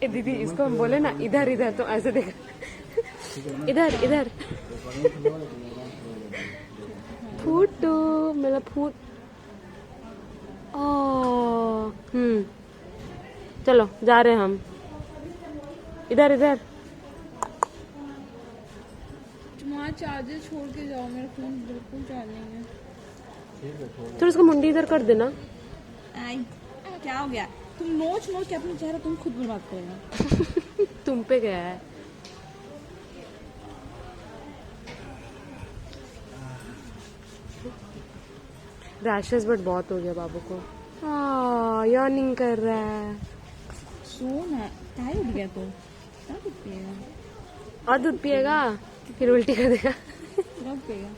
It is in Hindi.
ए दीदी इसको हम बोले ना इधर इधर तो ऐसे देखा इधर इधर फूटू मेरा फूट चलो जा रहे हैं हम इधर इधर तुम्हारा चार्जर छोड़ के जाओ, मेरा फोन बिल्कुल चार्जिंग है। थोड़ा उसको मुंडी इधर कर देना। आई क्या हो गया? तुम नोच नोच के अपना चेहरा तुम खुद बर्बाद करेगा। तुम पे गया है। रैशेस बट बहुत हो गया बाबू को। यर्निंग कर रहा है। सोन है, टाइम उठ गया तो क्या दूध पिएगा? और दूध पिएगा फिर उल्टी कर देगा। कब पिएगा?